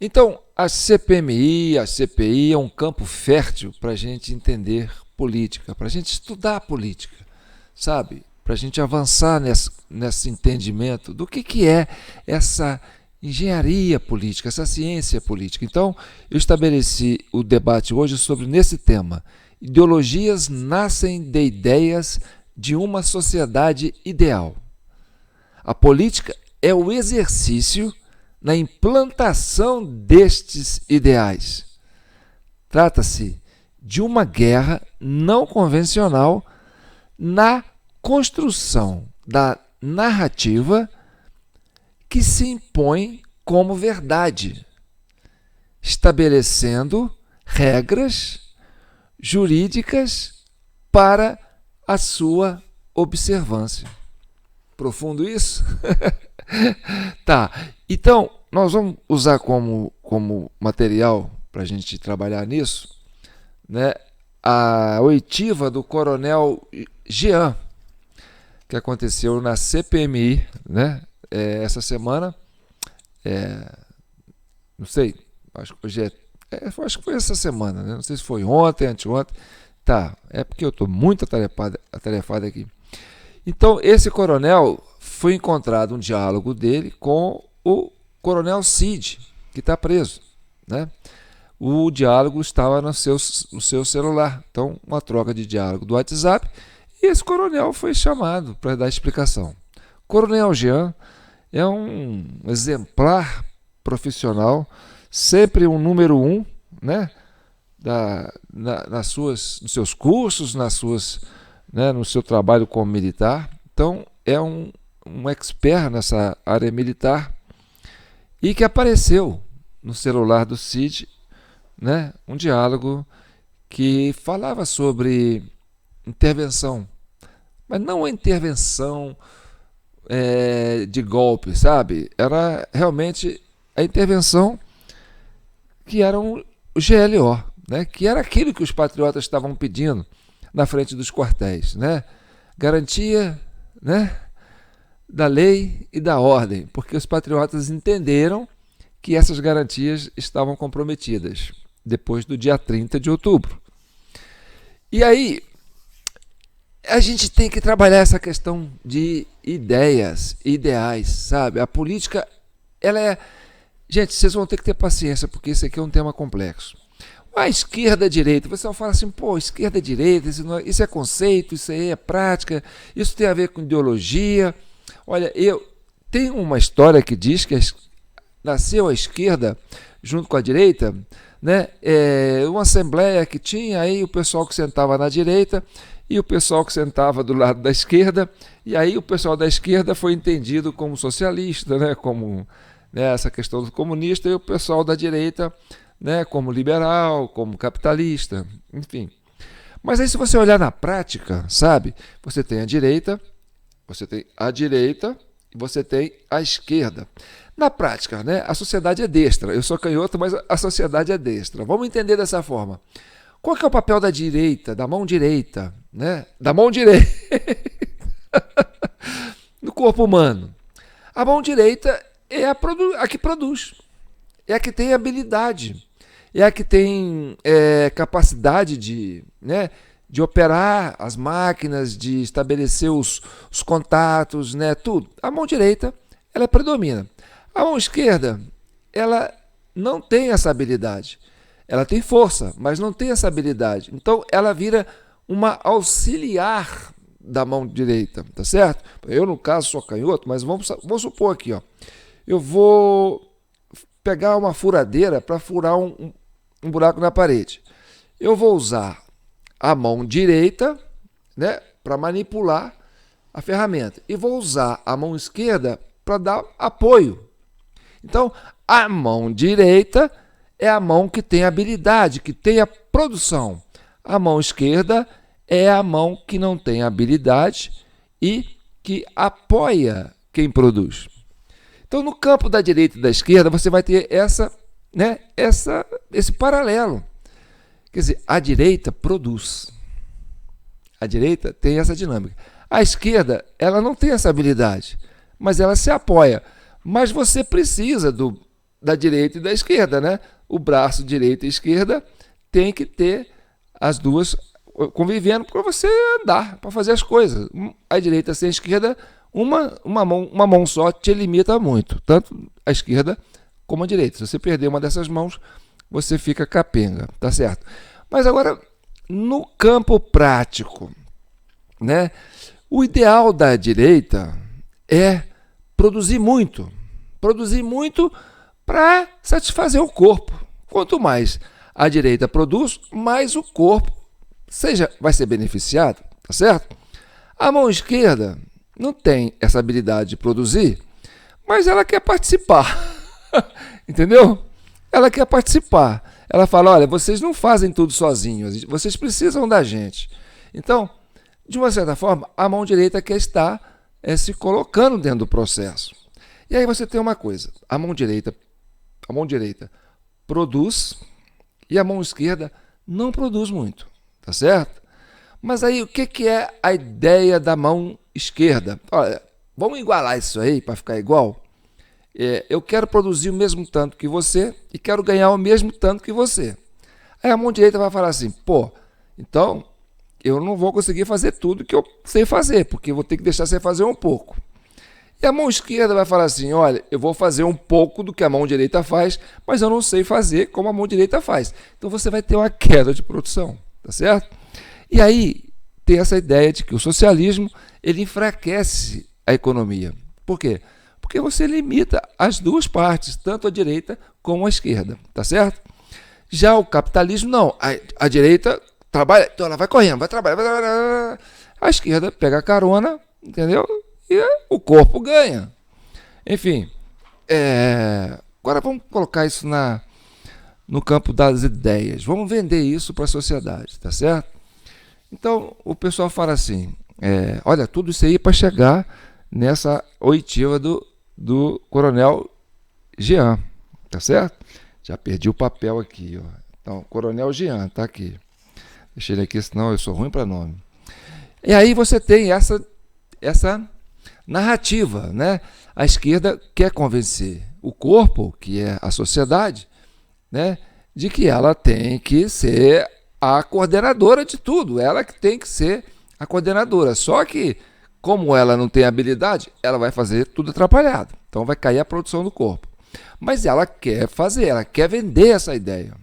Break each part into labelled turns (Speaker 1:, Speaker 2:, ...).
Speaker 1: Então, a CPMI, a CPI é um campo fértil para a gente entender política, para a gente estudar política, sabe? Para a gente avançar nesse entendimento do que é essa engenharia política, essa ciência política. Então, eu estabeleci o debate hoje sobre nesse tema. Ideologias nascem de ideias de uma sociedade ideal. A política é o exercício na implantação destes ideais. Trata-se de uma guerra não convencional na construção da narrativa que se impõe como verdade, estabelecendo regras jurídicas para a sua observância. Profundo isso? Tá, então nós vamos usar como material para a gente trabalhar nisso, né, a oitiva do coronel Jean, que aconteceu na CPMI, né, essa semana, não sei, acho que hoje acho que foi essa semana, né, não sei se foi ontem, anteontem, tá, é porque eu estou muito atarefado aqui. Então, esse coronel foi encontrado um diálogo dele com o coronel Cid, que está preso, né? O diálogo estava no seu celular, então uma troca de diálogo do WhatsApp, e esse coronel foi chamado para dar explicação. Coronel Jean é um exemplar profissional, sempre um número um, né? Nos seus cursos, né, no seu trabalho como militar. Então, é um expert nessa área militar e que apareceu no celular do Cid, né, um diálogo que falava sobre intervenção, mas não a intervenção de golpe, sabe? Era realmente a intervenção que era o GLO, né, que era aquilo que os patriotas estavam pedindo na frente dos quartéis, né? Garantia, né, da lei e da ordem, porque os patriotas entenderam que essas garantias estavam comprometidas depois do dia 30 de outubro. E aí, a gente tem que trabalhar essa questão de ideias, ideais, sabe? A política, ela é... Gente, vocês vão ter que ter paciência, porque isso aqui é um tema complexo. A esquerda, a direita, você fala assim, pô, esquerda, direita, isso é conceito, isso aí é prática, isso tem a ver com ideologia. Olha, tem uma história que diz que nasceu a esquerda junto com a direita, né? Uma assembleia que tinha aí o pessoal que sentava na direita e o pessoal que sentava do lado da esquerda, e aí o pessoal da esquerda foi entendido como socialista, né? Como, né, essa questão do comunista, e o pessoal da direita, né, como liberal, como capitalista, enfim. Mas aí, se você olhar na prática, sabe, você tem a direita e você tem a esquerda. Na prática, né, a sociedade é destra. Eu sou canhoto, mas a sociedade é destra. Vamos entender dessa forma. Qual que é o papel da direita, da mão direita, né? Da mão direita no corpo humano? A mão direita é a que produz, é a que tem habilidade, é a que tem capacidade né, de operar as máquinas, de estabelecer os contatos, né, tudo. A mão direita, ela predomina. A mão esquerda, ela não tem essa habilidade. Ela tem força, mas não tem essa habilidade. Então, ela vira uma auxiliar da mão direita, tá certo? Eu, no caso, sou canhoto, mas vamos supor aqui, ó. Eu vou pegar uma furadeira para furar um buraco na parede. Eu vou usar a mão direita, né, para manipular a ferramenta, e vou usar a mão esquerda para dar apoio. Então, a mão direita é a mão que tem habilidade, que tem a produção. A mão esquerda é a mão que não tem habilidade e que apoia quem produz. Então, no campo da direita e da esquerda, você vai ter esse paralelo. Quer dizer, a direita produz. A direita tem essa dinâmica. A esquerda, ela não tem essa habilidade, mas ela se apoia. Mas você precisa da direita e da esquerda, né? O braço direita e esquerda tem que ter as duas convivendo para você andar, para fazer as coisas. A direita sem a esquerda, uma mão só te limita muito, tanto a esquerda como a direita. Se você perder uma dessas mãos, você fica capenga, tá certo? Mas agora, no campo prático, né? O ideal da direita é produzir muito para satisfazer o corpo. Quanto mais a direita produz, mais o corpo vai ser beneficiado, tá certo? A mão esquerda não tem essa habilidade de produzir, mas ela quer participar, entendeu? Ela quer participar. Ela fala, olha, vocês não fazem tudo sozinhos, vocês precisam da gente. Então, de uma certa forma, a mão direita quer estar se colocando dentro do processo. E aí você tem uma coisa, a mão direita produz e a mão esquerda não produz muito, tá certo? Mas aí o que é a ideia da mão esquerda? Olha, vamos igualar isso aí para ficar igual? Eu quero produzir o mesmo tanto que você e quero ganhar o mesmo tanto que você. Aí a mão direita vai falar assim, pô, então eu não vou conseguir fazer tudo que eu sei fazer, porque eu vou ter que deixar você fazer um pouco. E a mão esquerda vai falar assim, olha, eu vou fazer um pouco do que a mão direita faz, mas eu não sei fazer como a mão direita faz. Então você vai ter uma queda de produção, tá certo? E aí tem essa ideia de que o socialismo ele enfraquece a economia. Por quê? Porque você limita as duas partes, tanto a direita como a esquerda, tá certo? Já o capitalismo, não. A direita trabalha, então ela vai correndo, vai trabalhar. A esquerda pega a carona, entendeu? E o corpo ganha. Enfim, agora vamos colocar isso no campo das ideias. Vamos vender isso para a sociedade, tá certo? Então, o pessoal fala assim, olha, tudo isso aí para chegar nessa oitiva do Coronel Jean, tá certo? Já perdi o papel aqui, ó. Então, Coronel Jean, tá aqui. Deixa ele aqui, senão eu sou ruim para nome. E aí você tem essa narrativa, né? A esquerda quer convencer o corpo, que é a sociedade, né, de que ela tem que ser a coordenadora de tudo, ela que tem que ser a coordenadora. Só que, como ela não tem habilidade, ela vai fazer tudo atrapalhado. Então vai cair a produção do corpo. Mas ela quer fazer, ela quer vender essa ideia.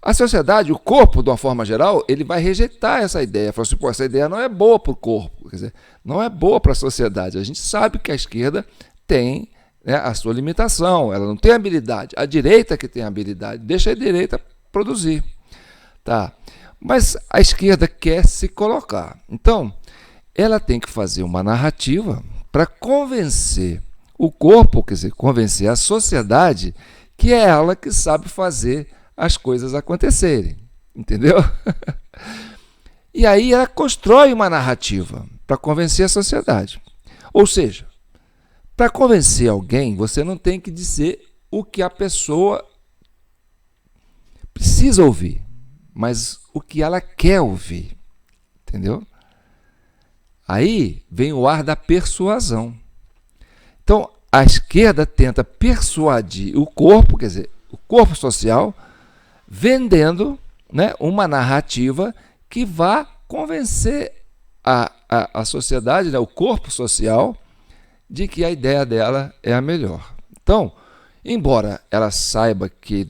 Speaker 1: A sociedade, o corpo, de uma forma geral, ele vai rejeitar essa ideia. Fala assim, pô, essa ideia não é boa para o corpo, quer dizer, não é boa para a sociedade. A gente sabe que a esquerda tem, né, a sua limitação, ela não tem habilidade. A direita que tem habilidade, deixa a direita produzir. Tá? Mas a esquerda quer se colocar. Então, ela tem que fazer uma narrativa para convencer o corpo, quer dizer, convencer a sociedade que é ela que sabe fazer as coisas acontecerem, entendeu? E aí ela constrói uma narrativa para convencer a sociedade. Ou seja, para convencer alguém, você não tem que dizer o que a pessoa precisa ouvir, mas o que ela quer ouvir, entendeu? Aí vem o ar da persuasão. Então, a esquerda tenta persuadir o corpo, quer dizer, o corpo social, vendendo, né, uma narrativa que vá convencer a sociedade, né, o corpo social, de que a ideia dela é a melhor. Então, embora ela saiba que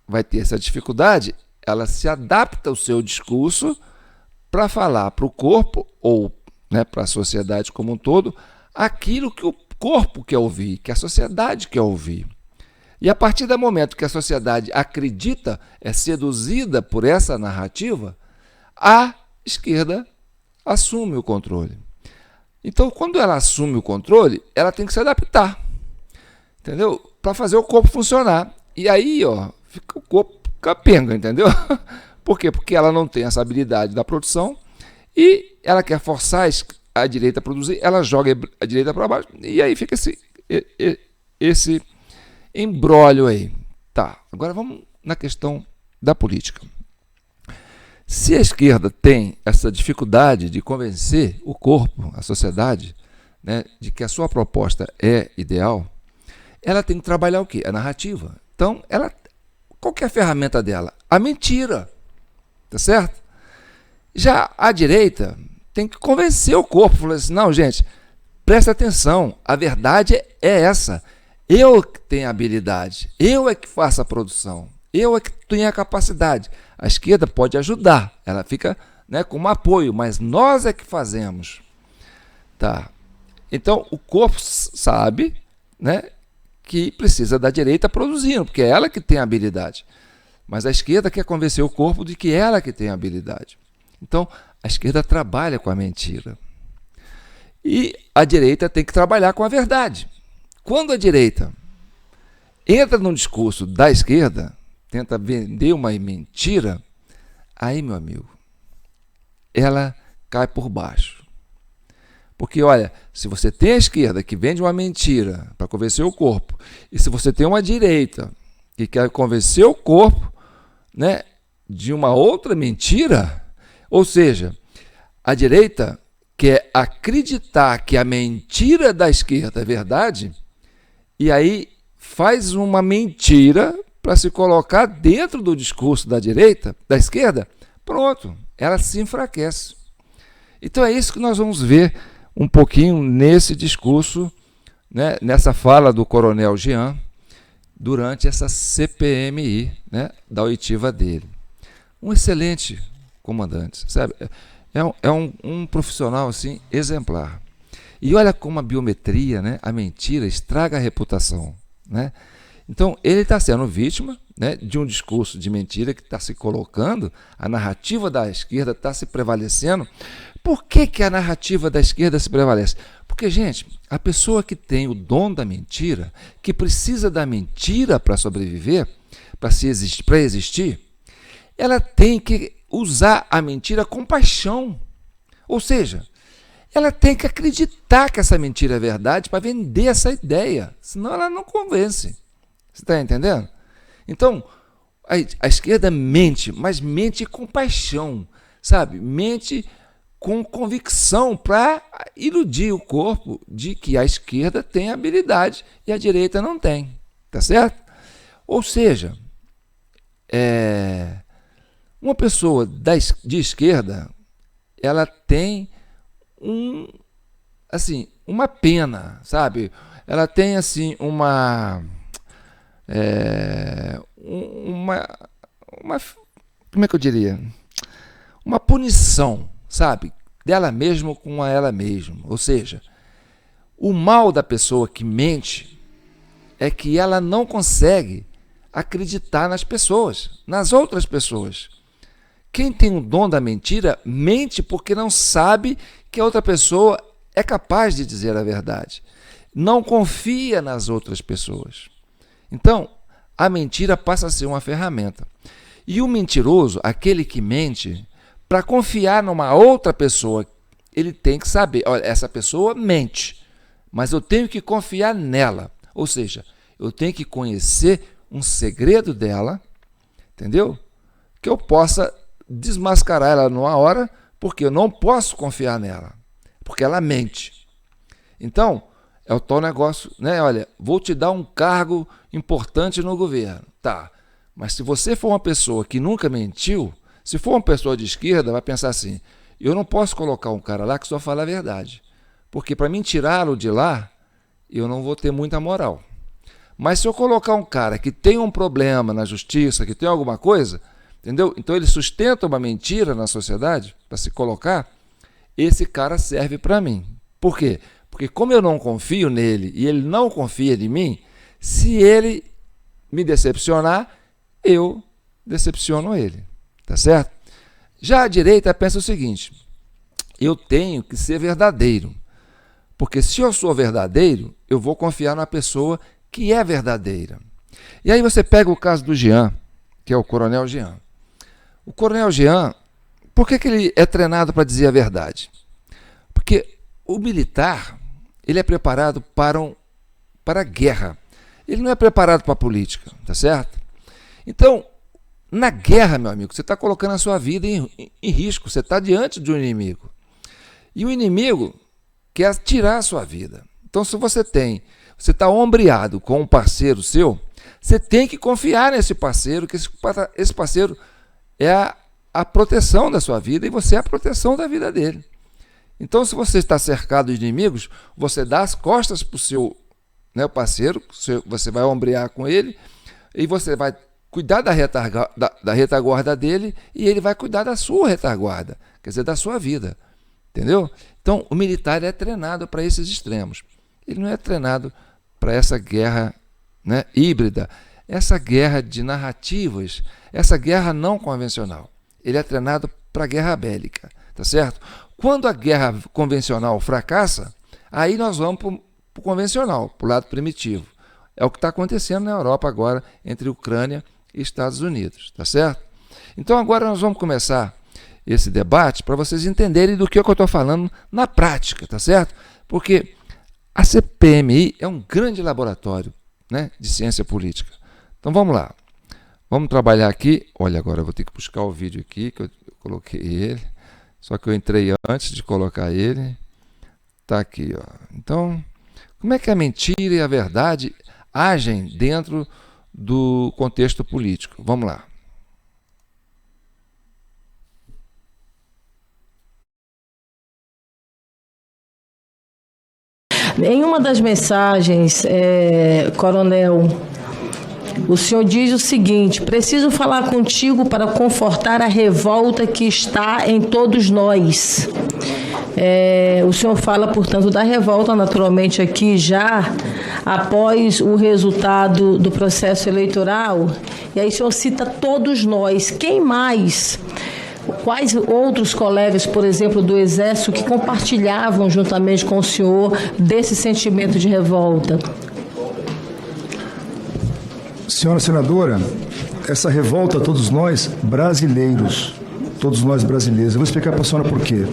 Speaker 1: vai ter essa dificuldade, ela se adapta ao seu discurso para falar para o corpo, ou, né, para a sociedade como um todo, aquilo que o corpo quer ouvir, que a sociedade quer ouvir. E a partir do momento que a sociedade acredita, é seduzida por essa narrativa, a esquerda assume o controle. Então, quando ela assume o controle, ela tem que se adaptar, entendeu? Para fazer o corpo funcionar. E aí, ó, fica o corpo capenga, entendeu? Por quê? Porque ela não tem essa habilidade da produção e ela quer forçar a direita a produzir, ela joga a direita para baixo e aí fica esse embrólio aí. Tá, agora vamos na questão da política. Se a esquerda tem essa dificuldade de convencer o corpo, a sociedade, né, de que a sua proposta é ideal, ela tem que trabalhar o quê? A narrativa. Então, qual que é a ferramenta dela? A mentira, tá certo? Já a direita tem que convencer o corpo, falar assim, não, gente, presta atenção, a verdade é essa, eu que tenho a habilidade, eu é que faço a produção, eu é que tenho a capacidade. A esquerda pode ajudar, ela fica, né, como apoio, mas nós é que fazemos. Tá? Então, o corpo sabe, né, que precisa da direita produzindo, porque é ela que tem a habilidade. Mas a esquerda quer convencer o corpo de que ela que tem a habilidade. Então, a esquerda trabalha com a mentira. E a direita tem que trabalhar com a verdade. Quando a direita entra no discurso da esquerda, tenta vender uma mentira, aí, meu amigo, ela cai por baixo. Porque, olha, se você tem a esquerda que vende uma mentira para convencer o corpo, e se você tem uma direita que quer convencer o corpo, né, de uma outra mentira, ou seja, a direita quer acreditar que a mentira da esquerda é verdade, e aí faz uma mentira para se colocar dentro do discurso da direita, da esquerda, pronto, ela se enfraquece. Então é isso que nós vamos ver um pouquinho nesse discurso, né, nessa fala do Coronel Jean, durante essa CPMI, né, da oitiva dele. Um excelente comandante, sabe? É um profissional assim, exemplar. E olha como a biometria, né, a mentira, estraga a reputação. Né? Então, ele está sendo vítima, né, de um discurso de mentira que está se colocando, a narrativa da esquerda está se prevalecendo. Por que a narrativa da esquerda se prevalece? Porque, gente, a pessoa que tem o dom da mentira, que precisa da mentira para sobreviver, para existir, ela tem que usar a mentira com paixão. Ou seja, ela tem que acreditar que essa mentira é verdade para vender essa ideia, senão ela não convence. Você está entendendo? Então, a esquerda mente, mas mente com paixão, sabe? Mente com convicção para iludir o corpo de que a esquerda tem habilidade e a direita não tem. Tá certo? Ou seja, uma pessoa de esquerda, ela tem uma pena, sabe? Ela tem assim uma como é que eu diria? Uma punição, sabe? Dela mesma com ela mesma. Ou seja, o mal da pessoa que mente é que ela não consegue acreditar nas pessoas, nas outras pessoas. Quem tem o dom da mentira, mente porque não sabe que a outra pessoa é capaz de dizer a verdade. Não confia nas outras pessoas. Então, a mentira passa a ser uma ferramenta. E o mentiroso, aquele que mente, para confiar numa outra pessoa, ele tem que saber, olha, essa pessoa mente, mas eu tenho que confiar nela. Ou seja, eu tenho que conhecer um segredo dela, entendeu? Que eu possa desmascarar ela numa hora, porque eu não posso confiar nela, porque ela mente. Então, é o tal negócio, né? Olha, vou te dar um cargo importante no governo. Tá, mas se você for uma pessoa que nunca mentiu, se for uma pessoa de esquerda, vai pensar assim, eu não posso colocar um cara lá que só fala a verdade, porque para mim tirá-lo de lá, eu não vou ter muita moral. Mas se eu colocar um cara que tem um problema na justiça, que tem alguma coisa, entendeu? Então ele sustenta uma mentira na sociedade para se colocar, esse cara serve para mim. Por quê? Porque como eu não confio nele e ele não confia em mim, se ele me decepcionar, eu decepciono ele. Tá certo? Já a direita pensa o seguinte, eu tenho que ser verdadeiro, porque se eu sou verdadeiro, eu vou confiar na pessoa que é verdadeira. E aí você pega o caso do Jean, que é o Coronel Jean. O Coronel Jean, por que ele é treinado para dizer a verdade? Porque o militar, ele é preparado para a guerra. Ele não é preparado para a política, tá certo? Então, na guerra, meu amigo, você está colocando a sua vida em risco, você está diante de um inimigo. E o inimigo quer tirar a sua vida. Então, se você tem você está ombreado com um parceiro seu, você tem que confiar nesse parceiro, que esse parceiro é a proteção da sua vida e você é a proteção da vida dele. Então, se você está cercado de inimigos, você dá as costas para o seu, né, parceiro, você vai ombrear com ele e você vai cuidar da retaguarda dele e ele vai cuidar da sua retaguarda, quer dizer, da sua vida. Entendeu? Então, o militar é treinado para esses extremos. Ele não é treinado para essa guerra, né, híbrida, essa guerra de narrativas, essa guerra não convencional. Ele é treinado para a guerra bélica, tá certo? Quando a guerra convencional fracassa, aí nós vamos para o convencional, para o lado primitivo. É o que está acontecendo na Europa agora, entre Ucrânia e Estados Unidos, tá certo? Então agora nós vamos começar esse debate para vocês entenderem do que eu estou falando na prática, tá certo? Porque a CPMI é um grande laboratório, né, de ciência política. Então vamos lá. Vamos trabalhar aqui. Olha, agora eu vou ter que buscar o vídeo aqui, que eu coloquei ele. Só que eu entrei antes de colocar ele. Está aqui, ó. Então, como é que a mentira e a verdade agem dentro do contexto político? Vamos lá.
Speaker 2: Em uma das mensagens, coronel, o senhor diz o seguinte: preciso falar contigo para confortar a revolta que está em todos nós. O senhor fala, portanto, da revolta, naturalmente, aqui já após o resultado do processo eleitoral. E aí o senhor cita todos nós. Quem mais? Quais outros colegas, por exemplo, do Exército, que compartilhavam juntamente com o senhor desse sentimento de revolta?
Speaker 3: Senhora senadora, essa revolta, todos nós brasileiros, todos nós brasileiros. Eu vou explicar para a senhora por quê.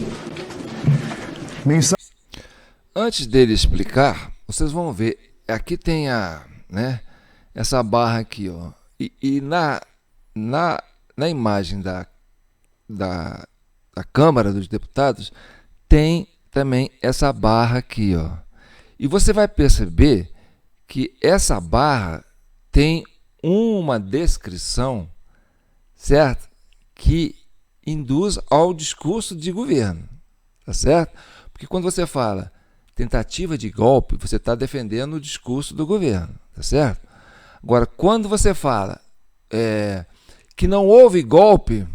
Speaker 1: Antes dele explicar, vocês vão ver, aqui tem essa barra aqui, ó, e na imagem da Câmara dos Deputados tem também essa barra aqui, ó. E você vai perceber que essa barra tem uma descrição, certo? Que induz ao discurso de governo, tá certo? Porque quando você fala tentativa de golpe, você está defendendo o discurso do governo, tá certo? Agora, quando você fala que não houve golpe,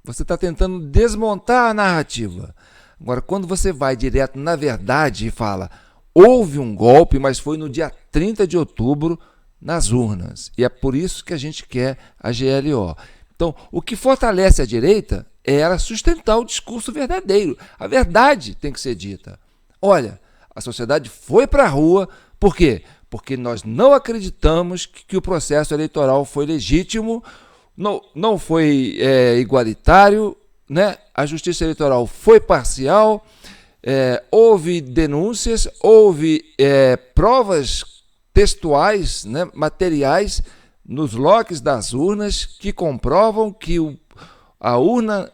Speaker 1: você está tentando desmontar a narrativa. Agora, quando você vai direto na verdade e fala houve um golpe, mas foi no dia 30 de outubro nas urnas. E é por isso que a gente quer a GLO. Então, o que fortalece a direita é ela sustentar o discurso verdadeiro. A verdade tem que ser dita. Olha, a sociedade foi para a rua, por quê? Porque nós não acreditamos que o processo eleitoral foi legítimo, não foi igualitário, né? A justiça eleitoral foi parcial, houve denúncias, houve provas textuais, né, materiais nos logs das urnas que comprovam que a urna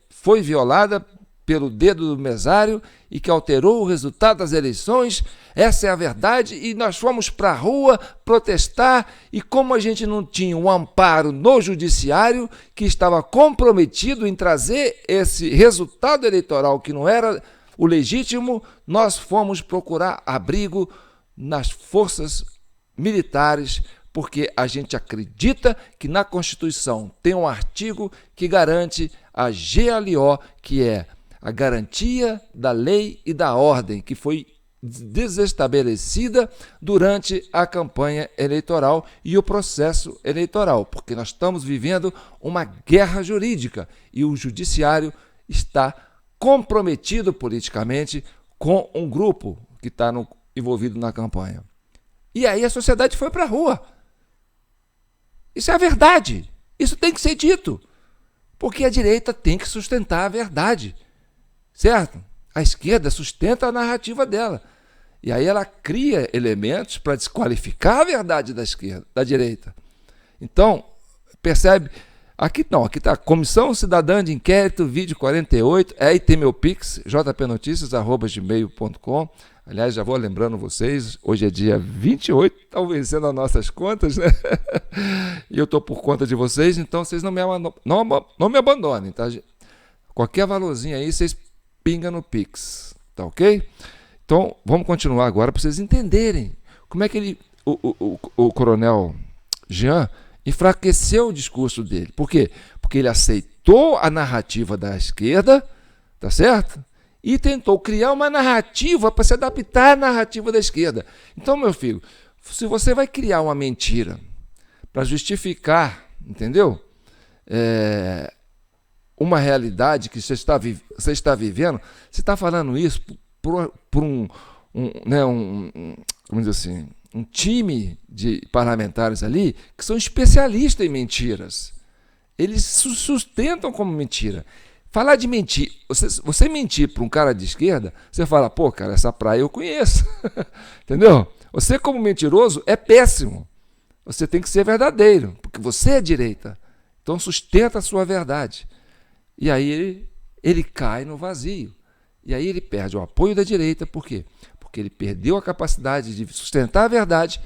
Speaker 1: foi violada pelo dedo do mesário e que alterou o resultado das eleições. Essa é a verdade, e nós fomos para a rua protestar, e como a gente não tinha um amparo no judiciário que estava comprometido em trazer esse resultado eleitoral que não era o legítimo, nós fomos procurar abrigo nas forças militares, porque a gente acredita que na Constituição tem um artigo que garante a GLO, que é a garantia da lei e da ordem, que foi desestabelecida durante a campanha eleitoral e o processo eleitoral, porque nós estamos vivendo uma guerra jurídica e o judiciário está comprometido politicamente com um grupo que está envolvido na campanha. E aí a sociedade foi para a rua. Isso é a verdade. Isso tem que ser dito. Porque a direita tem que sustentar a verdade. Certo? A esquerda sustenta a narrativa dela. E aí ela cria elementos para desqualificar a verdade da esquerda, da direita. Então, percebe? Aqui não, aqui está Comissão Cidadã de Inquérito, vídeo 48, aí tem meu Pix, jpnoticias@gmail.com. Aliás, já vou lembrando vocês, hoje é dia 28, estão vencendo as nossas contas, né? E eu estou por conta de vocês, então vocês não me abandonem, tá? Qualquer valorzinho aí, vocês pingam no Pix, tá ok? Então, vamos continuar agora para vocês entenderem como é que o coronel Jean enfraqueceu o discurso dele. Por quê? Porque ele aceitou a narrativa da esquerda, tá certo? E tentou criar uma narrativa para se adaptar à narrativa da esquerda. Então, meu filho, se você vai criar uma mentira para justificar, entendeu? Uma realidade que você está vivendo, você está falando isso por como dizer assim, um time de parlamentares ali que são especialistas em mentiras. Eles sustentam como mentira. Falar de mentir, você mentir para um cara de esquerda, você fala, pô, cara, essa praia eu conheço. Entendeu? Você, como mentiroso, é péssimo. Você tem que ser verdadeiro, porque você é direita. Então sustenta a sua verdade. E aí ele cai no vazio. E aí ele perde o apoio da direita. Por quê? Porque ele perdeu a capacidade de sustentar a verdade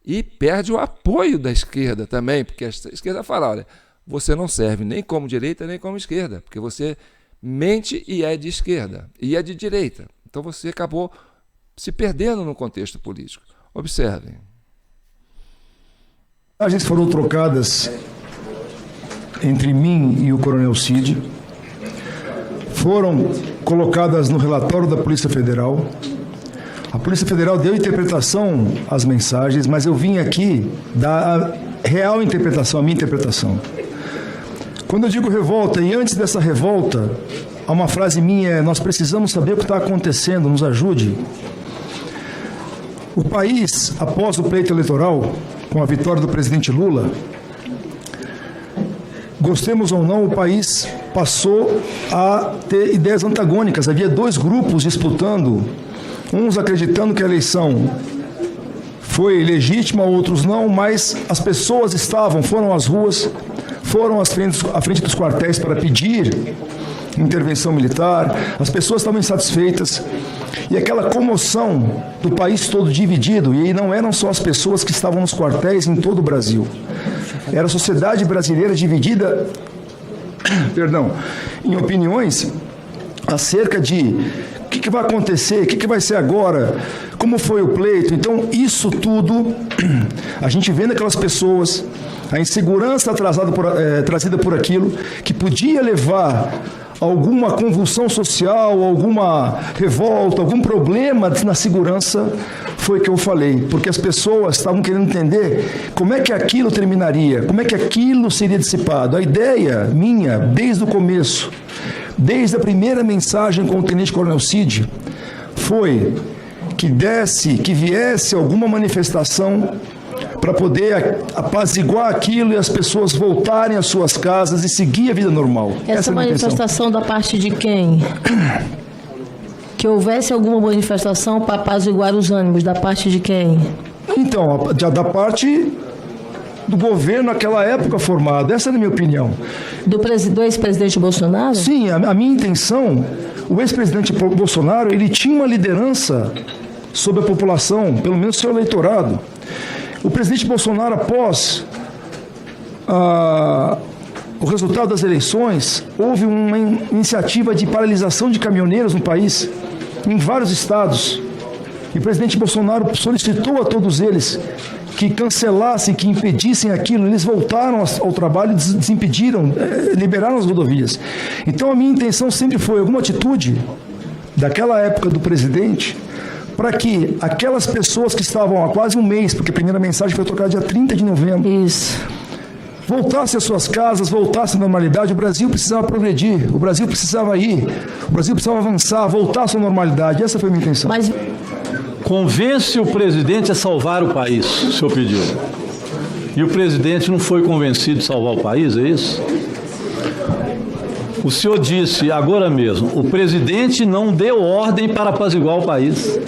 Speaker 1: e perde o apoio da esquerda também, porque a esquerda fala, olha, você não serve nem como direita nem como esquerda, porque você mente e é de esquerda, e é de direita. Então você acabou se perdendo no contexto político. Observem.
Speaker 3: As mensagens foram trocadas entre mim e o coronel Cid, foram colocadas no relatório da Polícia Federal. A Polícia Federal deu interpretação às mensagens, mas eu vim aqui dar a real interpretação, a minha interpretação. Quando eu digo revolta, e antes dessa revolta, há uma frase minha, nós precisamos saber o que está acontecendo, nos ajude. O país, após o pleito eleitoral, com a vitória do presidente Lula, gostemos ou não, o país passou a ter ideias antagônicas. Havia dois grupos disputando, uns acreditando que a eleição foi legítima, outros não, mas as pessoas foram às ruas, foram à frente dos quartéis para pedir intervenção militar, as pessoas estavam insatisfeitas, e aquela comoção do país todo dividido, e não eram só as pessoas que estavam nos quartéis em todo o Brasil, era a sociedade brasileira dividida, em opiniões acerca de o que vai acontecer, o que vai ser agora, como foi o pleito. Então, isso tudo, a gente vendo aquelas pessoas, a insegurança trazida por aquilo, que podia levar a alguma convulsão social, alguma revolta, algum problema na segurança, foi o que eu falei, porque as pessoas estavam querendo entender como é que aquilo terminaria, como é que aquilo seria dissipado. A ideia minha, desde o começo, desde a primeira mensagem com o Tenente Coronel Cid, foi que viesse alguma manifestação para poder apaziguar aquilo e as pessoas voltarem às suas casas e seguir a vida normal.
Speaker 2: Essa manifestação da parte de quem? Que houvesse alguma manifestação para apaziguar os ânimos, da parte de quem?
Speaker 3: Então, da parte do governo naquela época formado, essa é a minha opinião.
Speaker 2: Do ex-presidente Bolsonaro?
Speaker 3: Sim, a minha intenção, o ex-presidente Bolsonaro, ele tinha uma liderança sobre a população, pelo menos seu eleitorado. O presidente Bolsonaro, após o resultado das eleições, houve uma iniciativa de paralisação de caminhoneiros no país, em vários estados. E o presidente Bolsonaro solicitou a todos eles que cancelassem, que impedissem aquilo. Eles voltaram ao trabalho e desimpediram, liberaram as rodovias. Então a minha intenção sempre foi alguma atitude daquela época do presidente para que aquelas pessoas que estavam há quase um mês, porque a primeira mensagem foi trocada dia 30 de novembro,
Speaker 2: isso,
Speaker 3: voltassem às suas casas, voltassem à normalidade. O Brasil precisava progredir, o Brasil precisava ir, o Brasil precisava avançar, voltar à sua normalidade. Essa foi a minha intenção.
Speaker 2: Mas
Speaker 4: convence o presidente a salvar o país, o senhor pediu. E o presidente não foi convencido de salvar o país, é isso? O senhor disse agora mesmo, o presidente não deu ordem para apaziguar o país.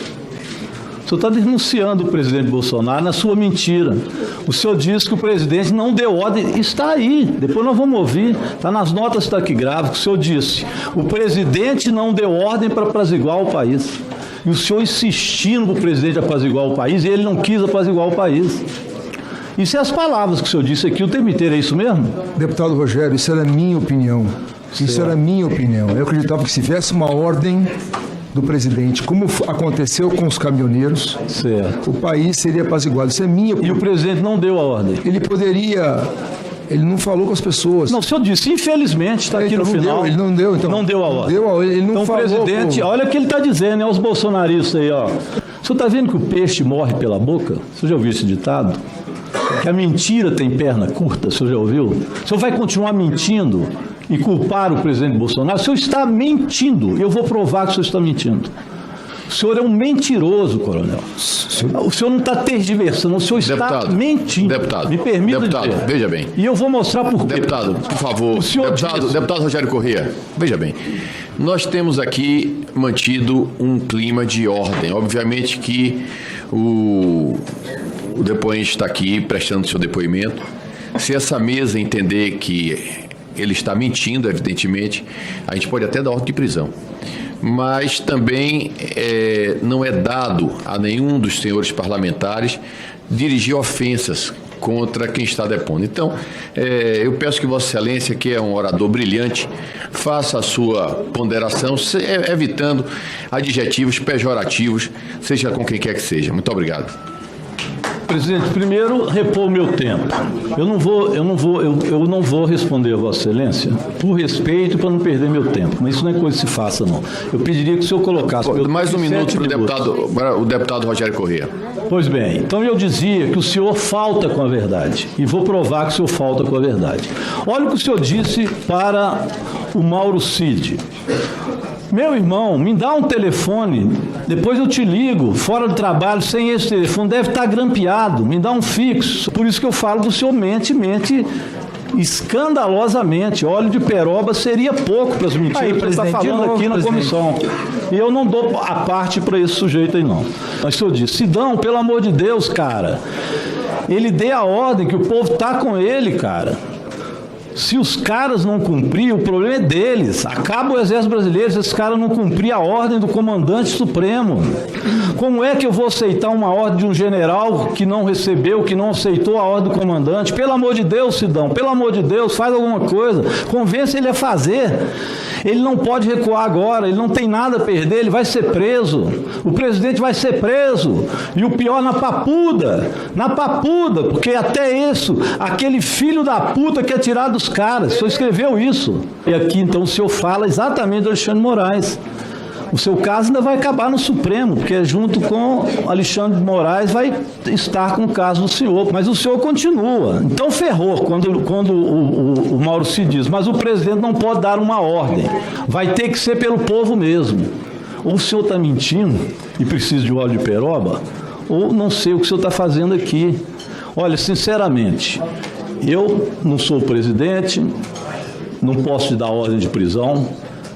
Speaker 4: O senhor está denunciando o presidente Bolsonaro na sua mentira. O senhor disse que o presidente não deu ordem. Está aí, depois nós vamos ouvir. Está nas notas taquigráficas. O senhor disse: o presidente não deu ordem para apaziguar o país. E o senhor insistindo para o presidente apaziguar o país, e ele não quis apaziguar o país. Isso é as palavras que o senhor disse aqui o tempo inteiro, é isso mesmo?
Speaker 3: Deputado Rogério, isso era a minha opinião. Isso era a minha opinião. Eu acreditava que se tivesse uma ordem do presidente, como aconteceu com os caminhoneiros,
Speaker 4: certo,
Speaker 3: o país seria apaziguado. Isso é minha opinião.
Speaker 4: E o presidente não deu a ordem?
Speaker 3: Ele poderia... Ele não falou com as pessoas.
Speaker 4: Não, o senhor disse, infelizmente, está aqui
Speaker 3: então
Speaker 4: no final.
Speaker 3: Ele não deu, então.
Speaker 4: Não deu a ordem.
Speaker 3: Ele não
Speaker 4: então,
Speaker 3: falou.
Speaker 4: O presidente, olha o que ele está dizendo, é os bolsonaristas aí, ó. O senhor está vendo que o peixe morre pela boca? O senhor já ouviu esse ditado? Que a mentira tem perna curta, o senhor já ouviu? O senhor vai continuar mentindo e culpar o presidente Bolsonaro? O senhor está mentindo. Eu vou provar que o senhor está mentindo. O senhor é um mentiroso, coronel. O senhor não está tergiversando, o senhor está mentindo.
Speaker 5: Deputado,
Speaker 4: me permita
Speaker 5: dizer. Veja bem.
Speaker 4: E eu vou mostrar por quê.
Speaker 5: Deputado, por favor. Deputado Rogério Corrêa, veja bem. Nós temos aqui mantido um clima de ordem. Obviamente que o depoente está aqui prestando seu depoimento. Se essa mesa entender que ele está mentindo, evidentemente, a gente pode até dar ordem de prisão. Mas também não é dado a nenhum dos senhores parlamentares dirigir ofensas contra quem está depondo. Então, eu peço que Vossa Excelência, que é um orador brilhante, faça a sua ponderação, evitando adjetivos pejorativos, seja com quem quer que seja. Muito obrigado.
Speaker 4: Presidente, primeiro, repor o meu tempo. Eu não vou responder a Vossa Excelência por respeito, para não perder meu tempo. Mas isso não é coisa que se faça, não. Eu pediria que o senhor colocasse...
Speaker 5: Mais um minuto para o deputado Rogério Corrêa.
Speaker 4: Pois bem, então eu dizia que o senhor falta com a verdade. E vou provar que o senhor falta com a verdade. Olha o que o senhor disse para o Mauro Cid. Meu irmão, me dá um telefone, depois eu te ligo, fora do trabalho, sem esse telefone, deve estar grampeado, me dá um fixo. Por isso que eu falo do senhor mente escandalosamente. Óleo de peroba seria pouco para as mentiras que você está falando aqui na comissão. E eu não dou a parte para esse sujeito aí, não. Mas o senhor disse, Sidão, pelo amor de Deus, cara, ele dê a ordem que o povo está com ele, cara. Se os caras não cumpriram, o problema é deles. Acaba o Exército Brasileiro se esses caras não cumprem a ordem do comandante supremo. Como é que eu vou aceitar uma ordem de um general que não recebeu, que não aceitou a ordem do comandante? Pelo amor de Deus, Sidão, pelo amor de Deus, faz alguma coisa. Convence ele a fazer. Ele não pode recuar agora, ele não tem nada a perder, ele vai ser preso. O presidente vai ser preso. E o pior, na papuda, porque até isso, aquele filho da puta quer tirar dos caras, o senhor escreveu isso. E aqui então o senhor fala exatamente do Alexandre de Moraes. O seu caso ainda vai acabar no Supremo, porque junto com Alexandre de Moraes vai estar com o caso do senhor. Mas o senhor continua. Então ferrou quando o Mauro Cid diz, mas o presidente não pode dar uma ordem. Vai ter que ser pelo povo mesmo. Ou o senhor está mentindo e precisa de óleo de peroba, ou não sei o que o senhor está fazendo aqui. Olha, sinceramente, eu não sou o presidente, não posso te dar ordem de prisão,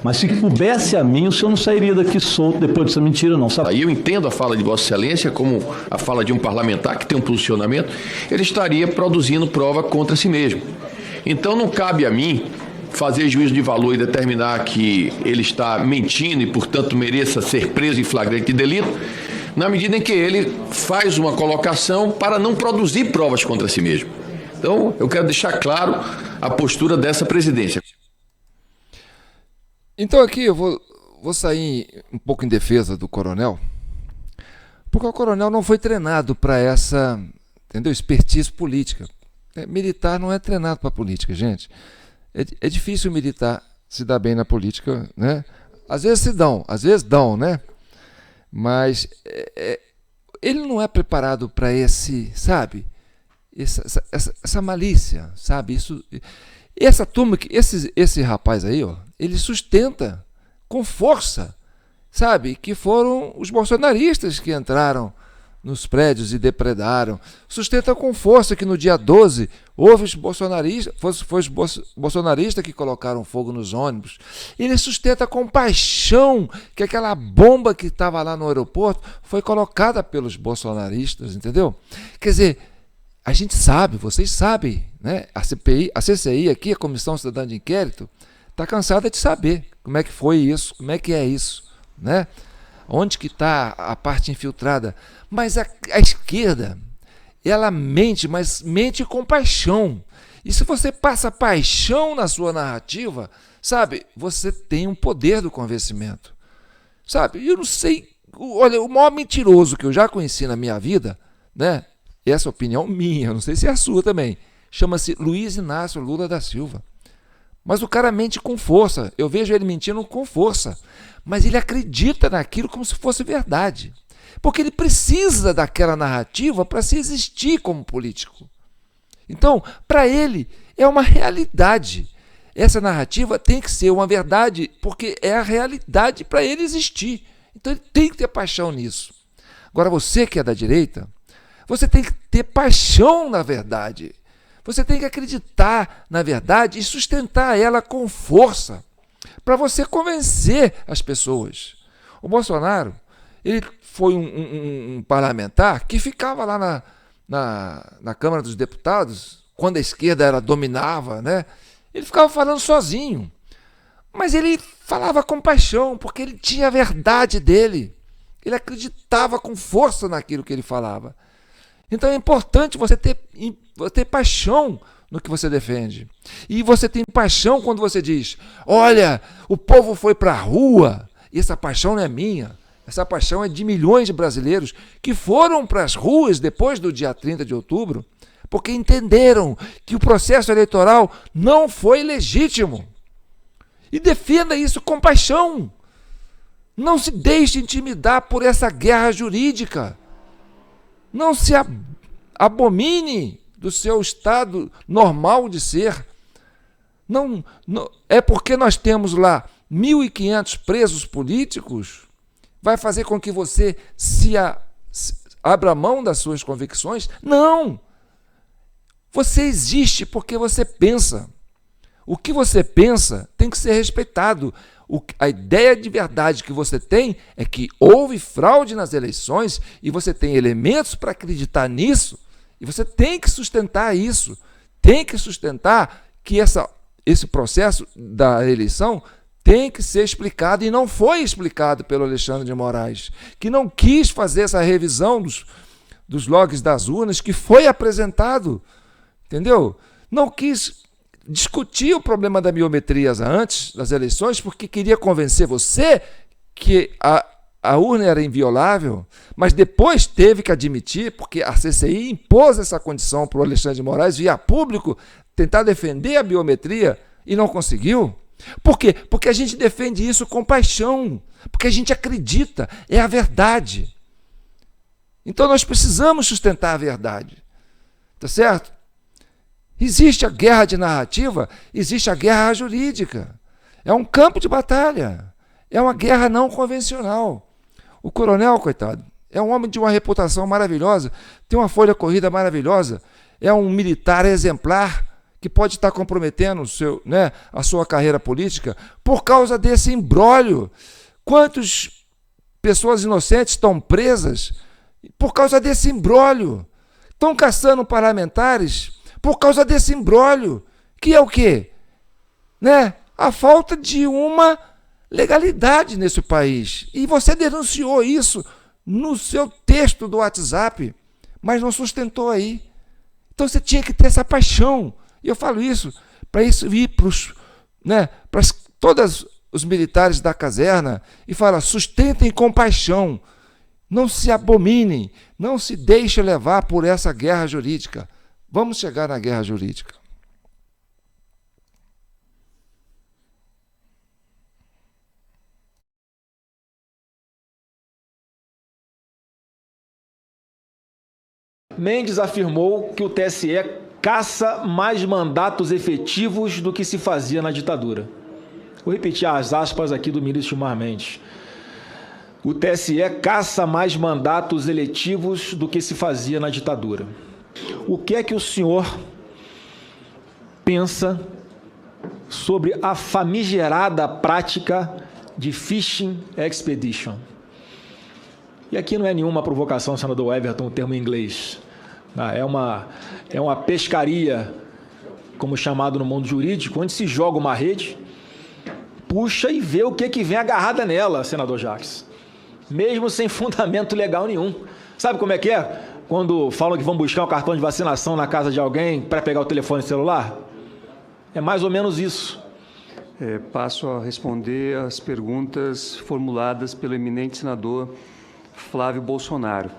Speaker 4: mas se coubesse a mim, o senhor não sairia daqui solto depois dessa mentira, não, sabe?
Speaker 5: Aí eu entendo a fala de Vossa Excelência como a fala de um parlamentar que tem um posicionamento, ele estaria produzindo prova contra si mesmo. Então não cabe a mim fazer juízo de valor e determinar que ele está mentindo e, portanto, mereça ser preso em flagrante delito, na medida em que ele faz uma colocação para não produzir provas contra si mesmo. Então, eu quero deixar claro a postura dessa presidência.
Speaker 1: Então aqui eu vou sair um pouco em defesa do coronel, porque o coronel não foi treinado para essa, entendeu, expertise política. Militar não é treinado para política, gente. É difícil o militar se dar bem na política, né? Às vezes se dão, às vezes dão, né? Mas ele não é preparado para esse, sabe? Essa malícia, sabe? Essa turma, esse rapaz aí, ó, ele sustenta com força, sabe? Que foram os bolsonaristas que entraram nos prédios e depredaram. Sustenta com força que no dia 12 houve os bolsonaristas, foi os bolsonaristas que colocaram fogo nos ônibus. Ele sustenta com paixão que aquela bomba que estava lá no aeroporto foi colocada pelos bolsonaristas, entendeu? Quer dizer, a gente sabe, vocês sabem, né? A CPI, a CCI aqui, a Comissão Cidadã de Inquérito, está cansada de saber como é que foi isso, como é que é isso, né? Onde que está a parte infiltrada. Mas a esquerda, ela mente, mas mente com paixão. E se você passa paixão na sua narrativa, sabe, você tem um poder do convencimento. Sabe, eu não sei, olha, o maior mentiroso que eu já conheci na minha vida, né? Essa opinião minha, não sei se é a sua também, chama-se Luiz Inácio Lula da Silva. Mas o cara mente com força, eu vejo ele mentindo com força, mas ele acredita naquilo como se fosse verdade, porque ele precisa daquela narrativa para se existir como político. Então, para ele, é uma realidade. Essa narrativa tem que ser uma verdade, porque é a realidade para ele existir. Então, ele tem que ter paixão nisso. Agora, você que é da direita, você tem que ter paixão na verdade. Você tem que acreditar na verdade e sustentar ela com força para você convencer as pessoas. O Bolsonaro, ele foi um parlamentar que ficava lá na Câmara dos Deputados, quando a esquerda ela dominava, né? Ele ficava falando sozinho. Mas ele falava com paixão, porque ele tinha a verdade dele. Ele acreditava com força naquilo que ele falava. Então é importante você ter paixão no que você defende. E você tem paixão quando você diz, olha, o povo foi para a rua. E essa paixão não é minha. Essa paixão é de milhões de brasileiros que foram para as ruas depois do dia 30 de outubro, porque entenderam que o processo eleitoral não foi legítimo. E defenda isso com paixão. Não se deixe intimidar por essa guerra jurídica. Não se abomine do seu estado normal de ser. Não, é porque nós temos lá 1.500 presos políticos, vai fazer com que você abra mão das suas convicções? Não! Você existe porque você pensa. O que você pensa tem que ser respeitado. A ideia de verdade que você tem é que houve fraude nas eleições e você tem elementos para acreditar nisso e você tem que sustentar isso. Tem que sustentar que esse processo da eleição tem que ser explicado e não foi explicado pelo Alexandre de Moraes, que não quis fazer essa revisão dos logs das urnas que foi apresentado, entendeu? Não quis discutir o problema da biometria antes das eleições, porque queria convencer você que a urna era inviolável, mas depois teve que admitir, porque a CCI impôs essa condição para o Alexandre de Moraes via público tentar defender a biometria e não conseguiu. Por quê? Porque a gente defende isso com paixão, porque a gente acredita, é a verdade. Então nós precisamos sustentar a verdade, tá certo? Existe a guerra de narrativa, existe a guerra jurídica. É um campo de batalha. É uma guerra não convencional. O coronel, coitado, é um homem de uma reputação maravilhosa, tem uma folha corrida maravilhosa, é um militar exemplar que pode estar comprometendo a sua carreira política por causa desse imbróglio. Quantas pessoas inocentes estão presas por causa desse imbróglio? Estão caçando parlamentares por causa desse imbróglio, que é o quê? Né? A falta de uma legalidade nesse país. E você denunciou isso no seu texto do WhatsApp, mas não sustentou aí. Então você tinha que ter essa paixão. E eu falo isso para isso ir para todos os militares da caserna e fala, sustentem com paixão. Não se abominem, não se deixem levar por essa guerra jurídica. Vamos chegar na guerra jurídica.
Speaker 6: Mendes afirmou que o TSE caça mais mandatos efetivos do que se fazia na ditadura. Vou repetir as aspas aqui do ministro Gilmar Mendes. O TSE caça mais mandatos eletivos do que se fazia na ditadura. O que é que o senhor pensa sobre a famigerada prática de fishing expedition? E aqui não é nenhuma provocação, senador Everton, o termo em inglês. É uma pescaria, como chamado no mundo jurídico, onde se joga uma rede, puxa e vê o que vem agarrada nela, senador Jacques. Mesmo sem fundamento legal nenhum. Sabe como é que é? Quando falam que vão buscar um cartão de vacinação na casa de alguém para pegar o telefone celular? É mais ou menos isso.
Speaker 7: Passo a responder as perguntas formuladas pelo eminente senador Flávio Bolsonaro.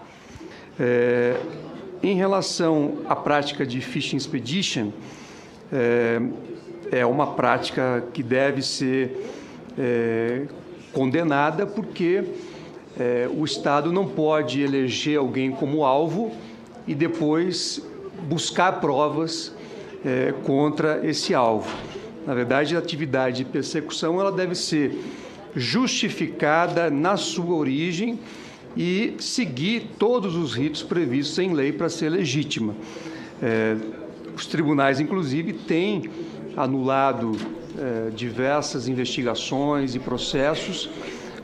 Speaker 7: Em relação à prática de fishing expedition, é uma prática que deve ser condenada porque o Estado não pode eleger alguém como alvo e depois buscar provas contra esse alvo. Na verdade, a atividade de persecução ela deve ser justificada na sua origem e seguir todos os ritos previstos em lei para ser legítima. Os tribunais, inclusive, têm anulado diversas investigações e processos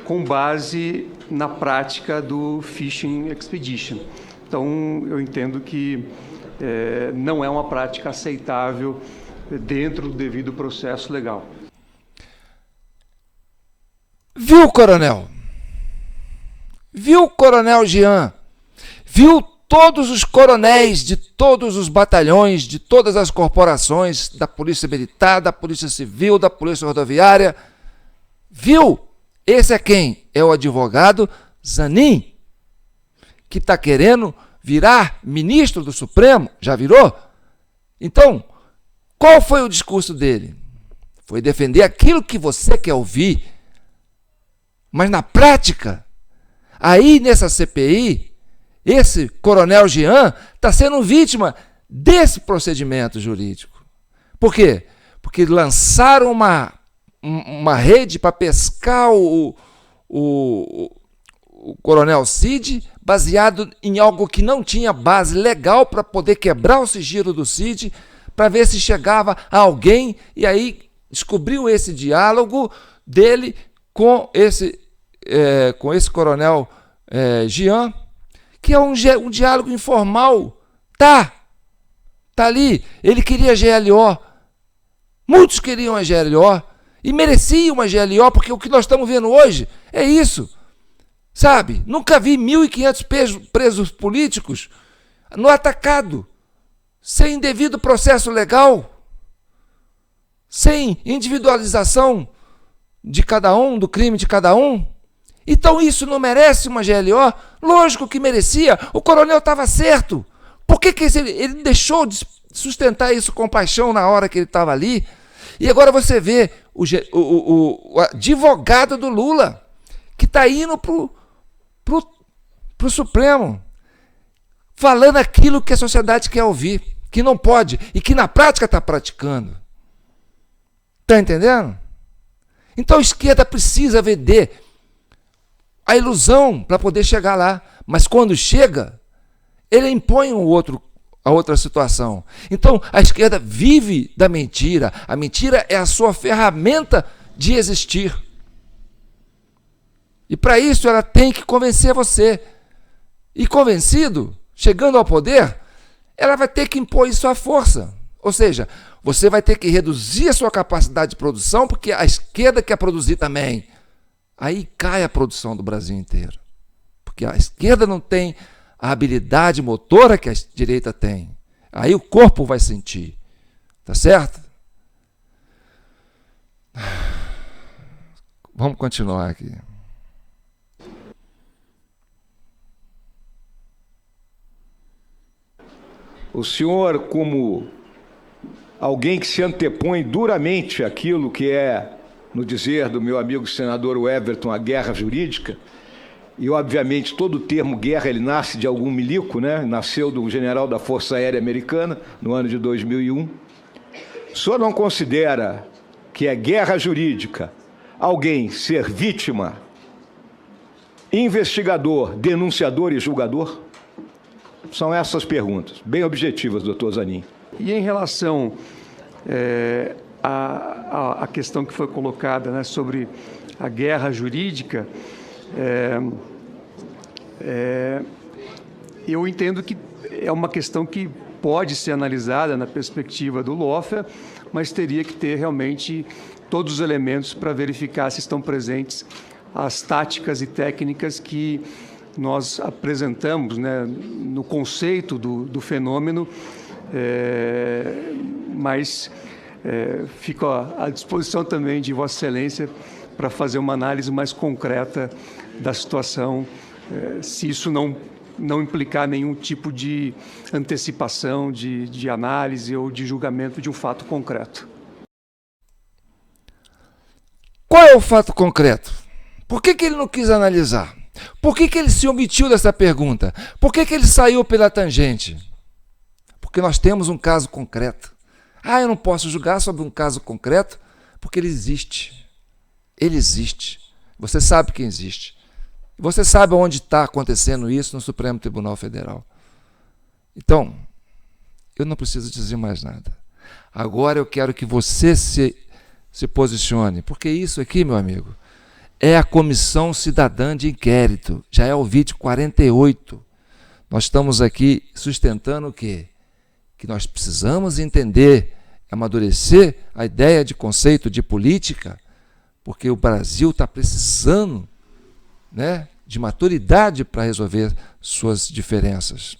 Speaker 7: com base na prática do fishing expedition. Então, eu entendo que não é uma prática aceitável dentro do devido processo legal.
Speaker 1: Viu, coronel? Viu o coronel Jean? Viu todos os coronéis de todos os batalhões, de todas as corporações, da Polícia Militar, da Polícia Civil, da Polícia Rodoviária? Viu? Esse é quem? É o advogado Zanin, que está querendo virar ministro do Supremo. Já virou? Então, qual foi o discurso dele? Foi defender aquilo que você quer ouvir. Mas na prática, aí nessa CPI, esse coronel Jean está sendo vítima desse procedimento jurídico. Por quê? Porque lançaram uma rede para pescar o coronel Cid, baseado em algo que não tinha base legal para poder quebrar o sigilo do Cid, para ver se chegava a alguém, e aí descobriu esse diálogo dele com esse coronel Jean, que é um diálogo informal. Tá ali. Ele queria GLO. Muitos queriam a GLO e mereciam uma GLO, porque o que nós estamos vendo hoje é isso. Sabe? Nunca vi 1.500 presos políticos no atacado, sem devido processo legal, sem individualização de cada um, do crime de cada um. Então isso não merece uma GLO? Lógico que merecia. O coronel estava certo. Por que ele deixou de sustentar isso com paixão na hora que ele estava ali? E agora você vê o advogado do Lula, que está indo pro Supremo, falando aquilo que a sociedade quer ouvir, que não pode, e que na prática está praticando. Está entendendo? Então a esquerda precisa vender a ilusão para poder chegar lá. Mas quando chega, ele impõe a outra situação. Então a esquerda vive da mentira. A mentira é a sua ferramenta de existir. E para isso ela tem que convencer você. E convencido, chegando ao poder, ela vai ter que impor isso à força. Ou seja, você vai ter que reduzir a sua capacidade de produção, porque a esquerda quer produzir também. Aí cai a produção do Brasil inteiro. Porque a esquerda não tem a habilidade motora que a direita tem. Aí o corpo vai sentir. Tá certo? Vamos continuar aqui.
Speaker 6: O senhor, como alguém que se antepõe duramente àquilo que é, no dizer do meu amigo senador Everton, a guerra jurídica, e obviamente todo o termo guerra ele nasce de algum milico, né? Nasceu do general da Força Aérea Americana no ano de 2001. O senhor não considera que é guerra jurídica alguém ser vítima investigador, denunciador e julgador? São essas perguntas, bem objetivas, doutor Zanin.
Speaker 7: E em relação à questão que foi colocada, né, sobre a guerra jurídica, eu entendo que é uma questão que pode ser analisada na perspectiva do lawfare, mas teria que ter realmente todos os elementos para verificar se estão presentes as táticas e técnicas que nós apresentamos, né, no conceito do fenômeno, mas fico à disposição também de Vossa Excelência para fazer uma análise mais concreta da situação, se isso não implicar nenhum tipo de antecipação, de análise ou de julgamento de um fato concreto.
Speaker 1: Qual é o fato concreto? Por que ele não quis analisar? Por que ele se omitiu dessa pergunta? Por que ele saiu pela tangente? Porque nós temos um caso concreto. Eu não posso julgar sobre um caso concreto porque ele existe. Ele existe. Você sabe quem existe. Você sabe onde está acontecendo isso no Supremo Tribunal Federal. Então, eu não preciso dizer mais nada. Agora eu quero que você se posicione, porque isso aqui, meu amigo, é a Comissão Cidadã de Inquérito, já é o vídeo 48. Nós estamos aqui sustentando o quê? Que nós precisamos entender, amadurecer a ideia de conceito de política, porque o Brasil está precisando, né, de maturidade para resolver suas diferenças.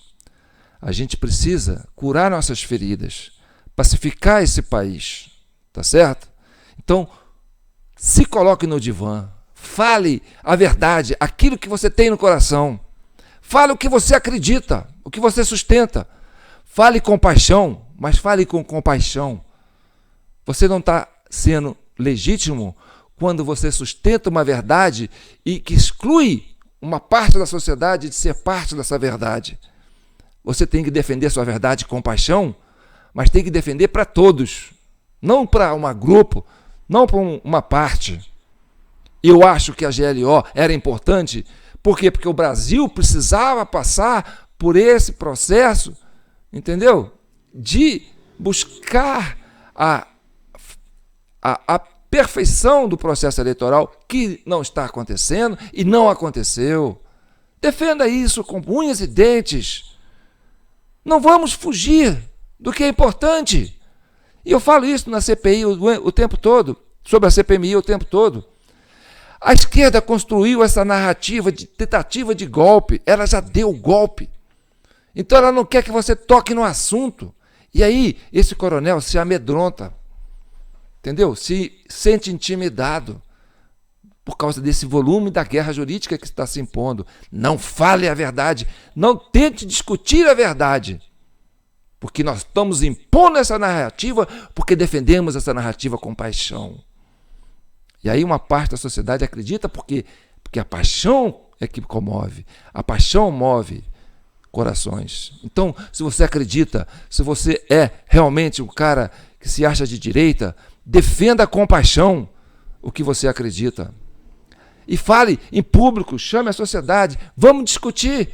Speaker 1: A gente precisa curar nossas feridas, pacificar esse país, tá certo? Então, se coloque no divã, fale a verdade, aquilo que você tem no coração. Fale o que você acredita, o que você sustenta. Fale com paixão, mas fale com compaixão. Você não está sendo legítimo quando você sustenta uma verdade e que exclui uma parte da sociedade de ser parte dessa verdade. Você tem que defender sua verdade com paixão, mas tem que defender para todos, não para um grupo, não para uma parte. Eu acho que a GLO era importante. Por quê? Porque o Brasil precisava passar por esse processo, entendeu? De buscar a perfeição do processo eleitoral, que não está acontecendo e não aconteceu. Defenda isso com unhas e dentes. Não vamos fugir do que é importante. E eu falo isso na CPI o tempo todo, sobre a CPMI o tempo todo. A esquerda construiu essa narrativa de tentativa de golpe, ela já deu o golpe. Então ela não quer que você toque no assunto. E aí esse coronel se amedronta, entendeu? Se sente intimidado por causa desse volume da guerra jurídica que está se impondo. Não fale a verdade, não tente discutir a verdade, porque nós estamos impondo essa narrativa porque defendemos essa narrativa com paixão. E aí uma parte da sociedade acredita porque a paixão é que comove, a paixão move corações. Então, se você acredita, se você é realmente um cara que se acha de direita, defenda com paixão o que você acredita. E fale em público, chame a sociedade, vamos discutir.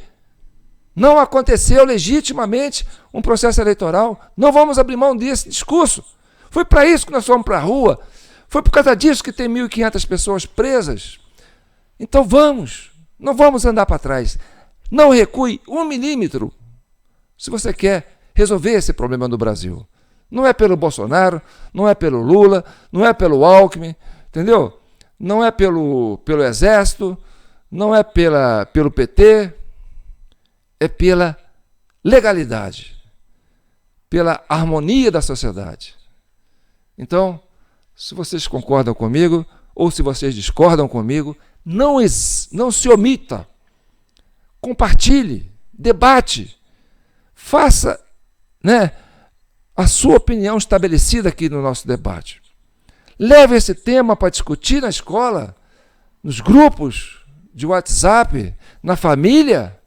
Speaker 1: Não aconteceu legitimamente um processo eleitoral, não vamos abrir mão desse discurso. Foi para isso que nós fomos para a rua, foi por causa disso que tem 1.500 pessoas presas. Então não vamos andar para trás. Não recue 1 milímetro se você quer resolver esse problema do Brasil. Não é pelo Bolsonaro, não é pelo Lula, não é pelo Alckmin, entendeu? Não é pelo Exército, não é pelo PT, é pela legalidade, pela harmonia da sociedade. Então, se vocês concordam comigo ou se vocês discordam comigo, não se omita. Compartilhe, debate, faça, né, a sua opinião estabelecida aqui no nosso debate. Leve esse tema para discutir na escola, nos grupos de WhatsApp, na família.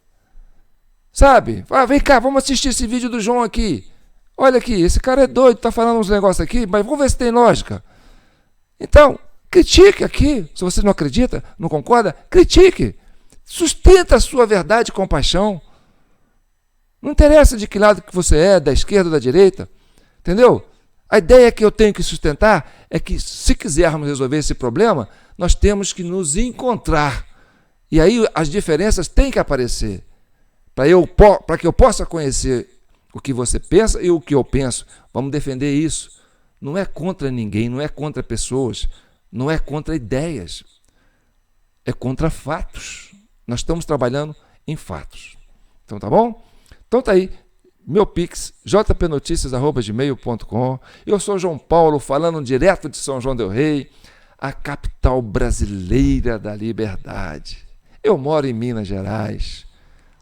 Speaker 1: Sabe? Vem cá, vamos assistir esse vídeo do João aqui. Olha aqui, esse cara é doido, está falando uns negócios aqui, mas vamos ver se tem lógica. Então, critique aqui. Se você não acredita, não concorda, critique. Sustenta a sua verdade com paixão. Não interessa de que lado que você é, da esquerda ou da direita. Entendeu? A ideia que eu tenho que sustentar é que, se quisermos resolver esse problema, nós temos que nos encontrar. E aí as diferenças têm que aparecer. Para que eu possa conhecer o que você pensa e o que eu penso. Vamos defender isso. Não é contra ninguém, não é contra pessoas, não é contra ideias. É contra fatos. Nós estamos trabalhando em fatos. Então tá bom? Então tá aí. Meu Pix, jpnoticias@gmail.com. Eu sou João Paulo, falando direto de São João del Rei, a capital brasileira da liberdade. Eu moro em Minas Gerais,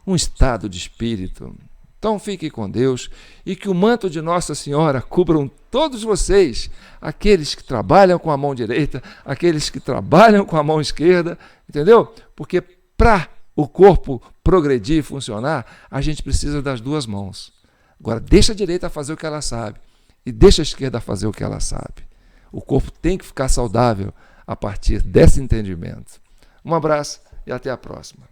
Speaker 1: um estado de espírito. Então fique com Deus e que o manto de Nossa Senhora cubram todos vocês, aqueles que trabalham com a mão direita, aqueles que trabalham com a mão esquerda, entendeu? Porque para o corpo progredir e funcionar, a gente precisa das duas mãos. Agora, deixa a direita fazer o que ela sabe e deixa a esquerda fazer o que ela sabe. O corpo tem que ficar saudável a partir desse entendimento. Um abraço e até a próxima.